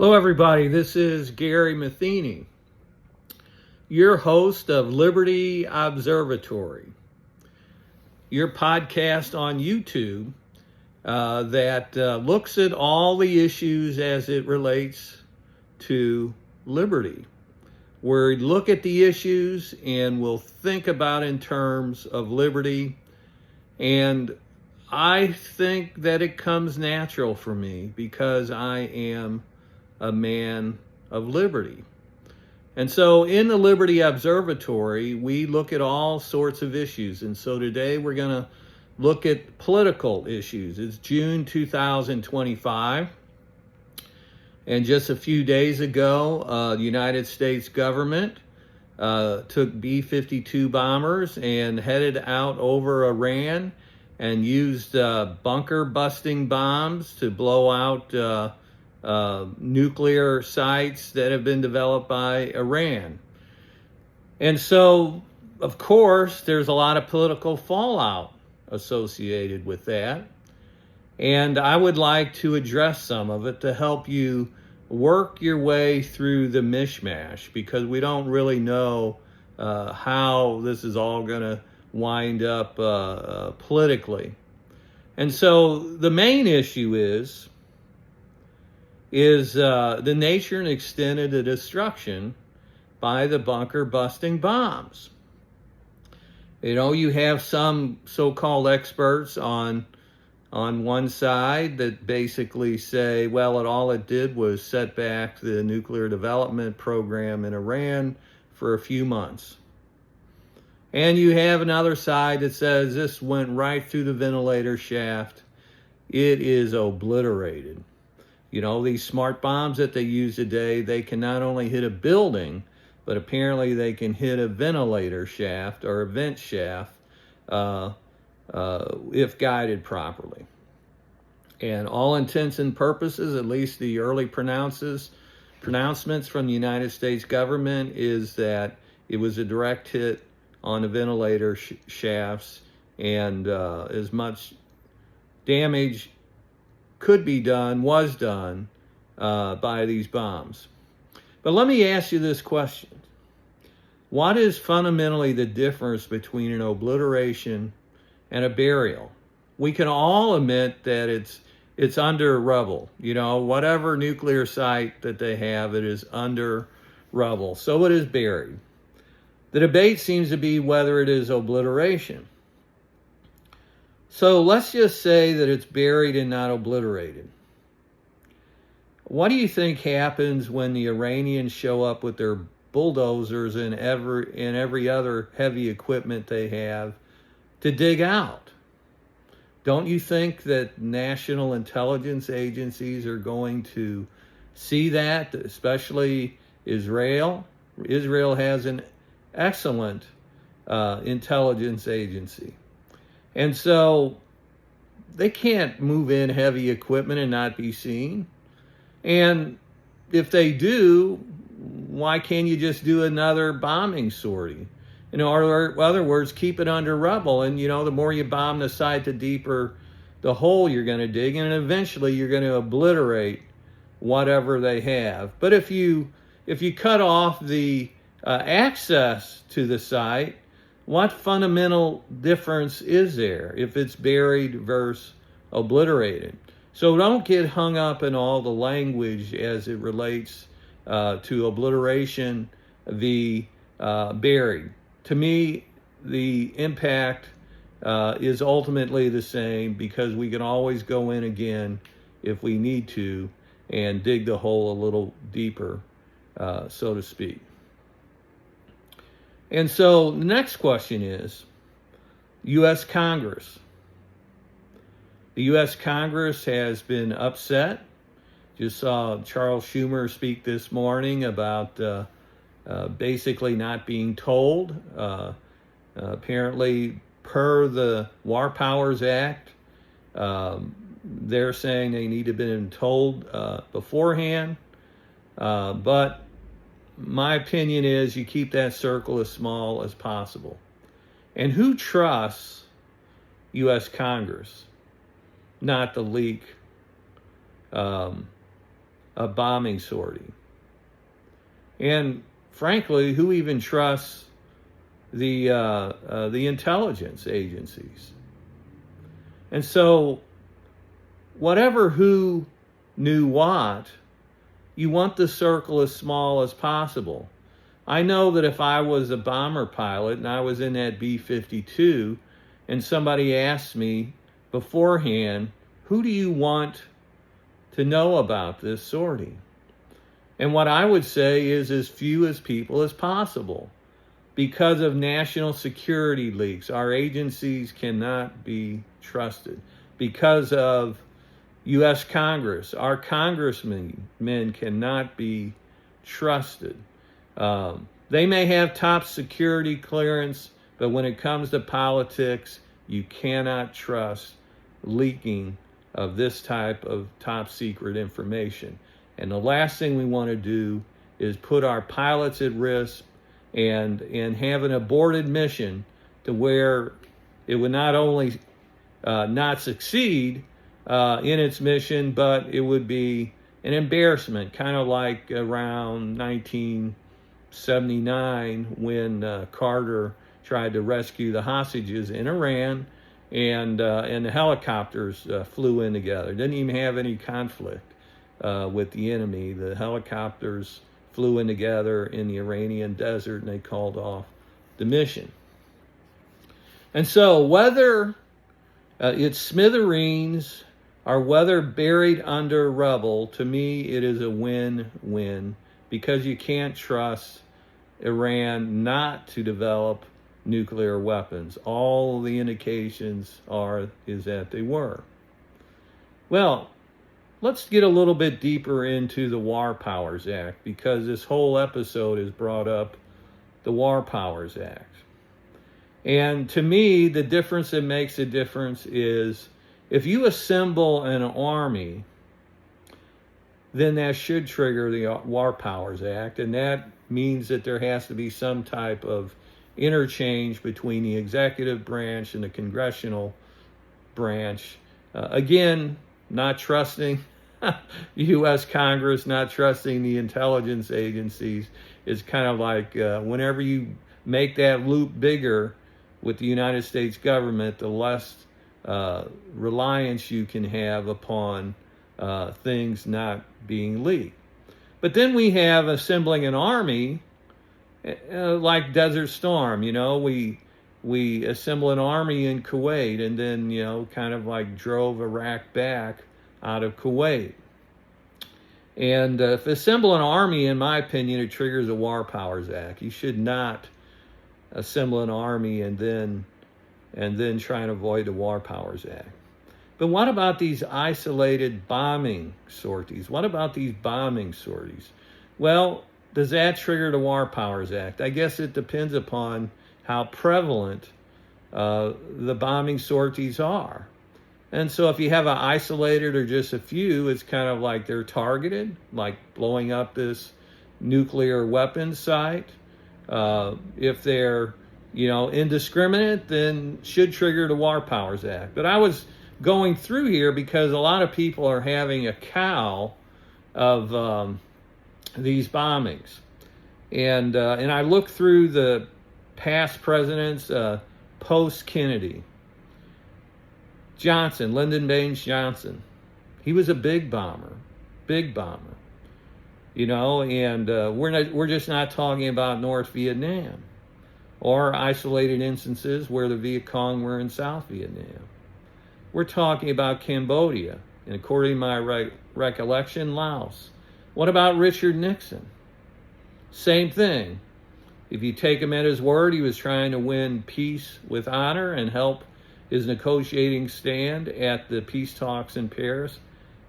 Hello, everybody. This is Gary Matheny, your host of Liberty Observatory, your podcast on YouTube that looks at all the issues as it relates to liberty. We look at the issues and we'll think about in terms of liberty. And I think that it comes natural for me because I am a man of liberty. And so in the Liberty Observatory, we look at all sorts of issues. And so today we're going to look at political issues. It's June 2025. And just a few days ago, the United States government took B-52 bombers and headed out over Iran and used bunker-busting bombs to blow out nuclear sites that have been developed by Iran. And so, of course, there's a lot of political fallout associated with that. And I would like to address some of it to help you work your way through the mishmash, because we don't really know how this is all going to wind up politically. And so the main issue is the nature and extent of the destruction by the bunker-busting bombs. You know, you have some so-called experts on one side that basically say, well, all it did was set back the nuclear development program in Iran for a few months. And you have another side that says this went right through the ventilator shaft. It is obliterated. You know, these smart bombs that they use today, they can not only hit a building, but apparently they can hit a ventilator shaft or a vent shaft if guided properly. And all intents and purposes, at least the early pronouncements from the United States government, is that it was a direct hit on the ventilator shafts, and as much damage could be done, was done by these bombs. But let me ask you this question. What is fundamentally the difference between an obliteration and a burial? We can all admit that it's under rubble. You know, whatever nuclear site that they have, it is under rubble. So it is buried. The debate seems to be whether it is obliteration. So let's just say that it's buried and not obliterated. What do you think happens when the Iranians show up with their bulldozers and every other heavy equipment they have to dig out? Don't you think that national intelligence agencies are going to see that, especially Israel? Israel has an excellent intelligence agency. And so they can't move in heavy equipment and not be seen. And if they do, why can't you just do another bombing sortie? You know, or in other words, keep it under rubble. And, you know, the more you bomb the site, the deeper the hole you're going to dig. And eventually you're going to obliterate whatever they have. But if you cut off the access to the site, what fundamental difference is there if it's buried versus obliterated? So don't get hung up in all the language as it relates to obliteration v. Buried. To me, the impact is ultimately the same, because we can always go in again if we need to and dig the hole a little deeper, so to speak. And so the next question is U.S. Congress. The U.S. Congress has been upset. Just saw Charles Schumer speak this morning about basically not being told. Apparently, per the War Powers Act, they're saying they need to have been told beforehand. But my opinion is you keep that circle as small as possible. And who trusts U.S. Congress not to leak a bombing sortie. And frankly, who even trusts the intelligence agencies? And so, whatever who knew what, you want the circle as small as possible. I know that if I was a bomber pilot and I was in that B-52 and somebody asked me beforehand, who do you want to know about this sortie? And what I would say is as few as people as possible. Because of national security leaks, our agencies cannot be trusted. Because of U.S. Congress, our congressmen cannot be trusted. They may have top security clearance, but when it comes to politics, you cannot trust leaking of this type of top secret information. And the last thing we want to do is put our pilots at risk and have an aborted mission to where it would not only not succeed in its mission, but it would be an embarrassment, kind of like around 1979 when Carter tried to rescue the hostages in Iran, and the helicopters flew in together. Didn't even have any conflict with the enemy. The helicopters flew in together in the Iranian desert, and they called off the mission. And so whether it's smithereens or whether buried under rubble, to me it is a win-win, because you can't trust Iran not to develop nuclear weapons. All the indications is that they were. Well, let's get a little bit deeper into the War Powers Act, because this whole episode has brought up the War Powers Act. And to me, the difference that makes a difference is if you assemble an army, then that should trigger the War Powers Act, and that means that there has to be some type of interchange between the executive branch and the congressional branch. Again, not trusting U.S. Congress, not trusting the intelligence agencies. Is kind of like whenever you make that loop bigger with the United States government, the less reliance you can have upon things not being leaked. But then we have assembling an army like Desert Storm. We assemble an army in Kuwait, and then kind of like drove Iraq back out of Kuwait. And if assemble an army, in my opinion, it triggers a War Powers Act. You should not assemble an army and then try and avoid the War Powers Act. But what about these isolated bombing sorties? What about these bombing sorties? Well, does that trigger the War Powers Act? I guess it depends upon how prevalent the bombing sorties are. And so if you have an isolated or just a few, it's kind of like they're targeted, like blowing up this nuclear weapons site. If they're, indiscriminate, then should trigger the War Powers Act. But I was going through here because a lot of people are having a cow of these bombings. And I looked through the past presidents post-Kennedy. Johnson, Lyndon Baines Johnson, he was a big bomber. And we're just not talking about North Vietnam or isolated instances where the Viet Cong were in South Vietnam. We're talking about Cambodia, and according to my recollection, Laos. What about Richard Nixon? Same thing. If you take him at his word, he was trying to win peace with honor and help his negotiating stand at the peace talks in Paris.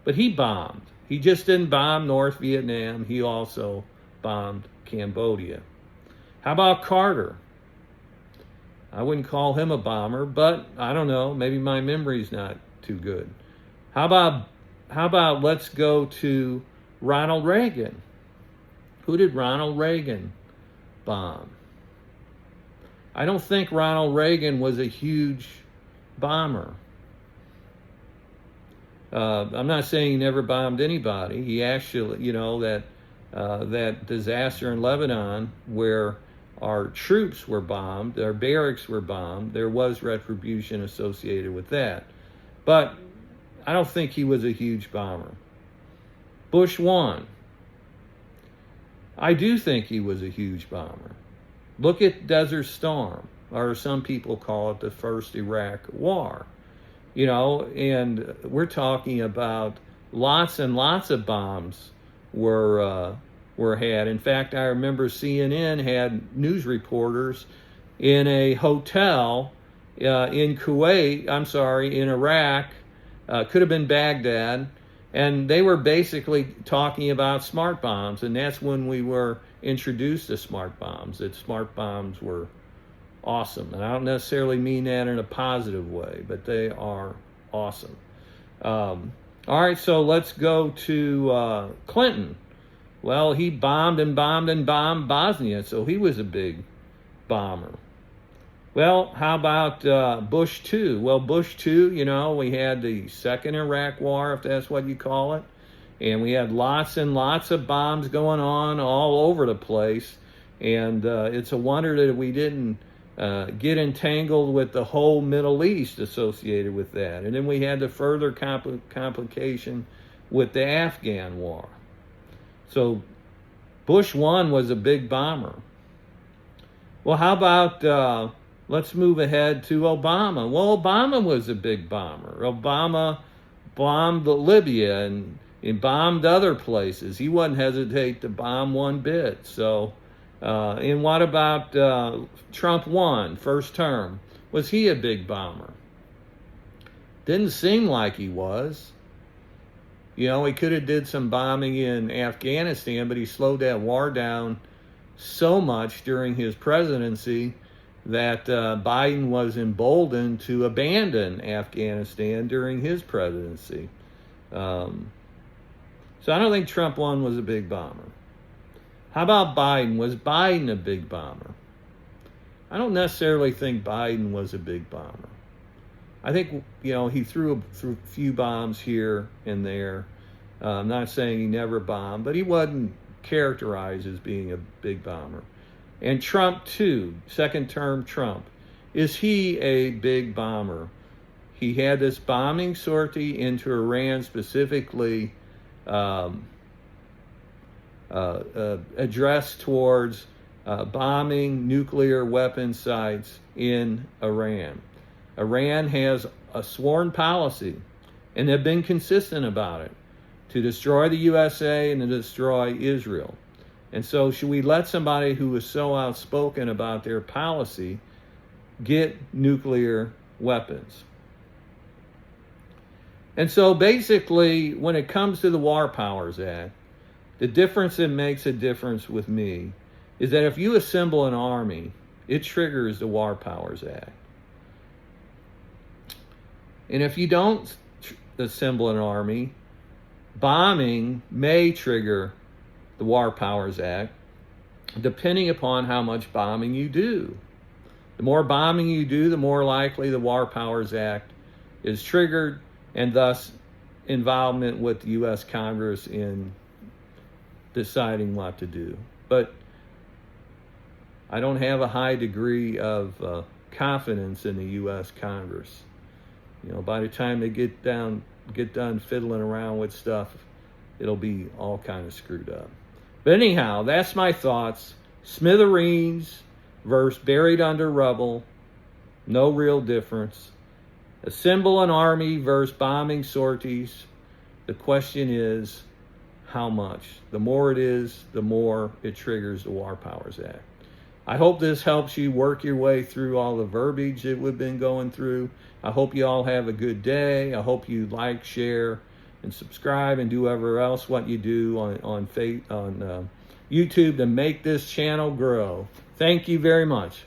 But he bombed. He just didn't bomb North Vietnam. He also bombed Cambodia. How about Carter? I wouldn't call him a bomber, but I don't know. Maybe my memory's not too good. How about let's go to Ronald Reagan? Who did Ronald Reagan bomb? I don't think Ronald Reagan was a huge bomber. I'm not saying he never bombed anybody. He actually, that disaster in Lebanon where our troops were bombed, our barracks were bombed, there was retribution associated with that. But I don't think he was a huge bomber. Bush 1. I do think he was a huge bomber. Look at Desert Storm, or some people call it the first Iraq War. And we're talking about lots and lots of bombs were had. In fact, I remember CNN had news reporters in a hotel in Iraq, could have been Baghdad, and they were basically talking about smart bombs, and that's when we were introduced to smart bombs, that smart bombs were awesome. And I don't necessarily mean that in a positive way, but they are awesome. All right, so let's go to Clinton. Well, he bombed and bombed and bombed Bosnia, so he was a big bomber. Well, how about Bush 2? Well, Bush 2, we had the second Iraq War, if that's what you call it, and we had lots and lots of bombs going on all over the place, and it's a wonder that we didn't get entangled with the whole Middle East associated with that. And then we had the further complication with the Afghan War. So Bush 1 was a big bomber. Well, how about, let's move ahead to Obama. Well, Obama was a big bomber. Obama bombed Libya and bombed other places. He wouldn't hesitate to bomb one bit. So, and what about Trump 1, first term? Was he a big bomber? Didn't seem like he was. He could have did some bombing in Afghanistan, but he slowed that war down so much during his presidency that Biden was emboldened to abandon Afghanistan during his presidency. So I don't think Trump 1 was a big bomber. How about Biden? Was Biden a big bomber? I don't necessarily think Biden was a big bomber. I think, he threw a few bombs here and there. I'm not saying he never bombed, but he wasn't characterized as being a big bomber. And Trump 2, second term Trump, is he a big bomber? He had this bombing sortie into Iran, specifically addressed towards bombing nuclear weapon sites in Iran. Iran has a sworn policy, and they've been consistent about it, to destroy the USA and to destroy Israel. And so should we let somebody who is so outspoken about their policy get nuclear weapons? And so basically, when it comes to the War Powers Act, the difference that makes a difference with me is that if you assemble an army, it triggers the War Powers Act. And if you don't assemble an army, bombing may trigger the War Powers Act, depending upon how much bombing you do. The more bombing you do, the more likely the War Powers Act is triggered, and thus involvement with the U.S. Congress in deciding what to do. But I don't have a high degree of confidence in the U.S. Congress. By the time they get done fiddling around with stuff, it'll be all kind of screwed up. But anyhow, that's my thoughts. Smithereens versus buried under rubble. No real difference. Assemble an army versus bombing sorties. The question is, how much? The more it is, the more it triggers the War Powers Act. I hope this helps you work your way through all the verbiage that we've been going through. I hope you all have a good day. I hope you like, share, and subscribe, and do whatever else what you do on YouTube to make this channel grow. Thank you very much.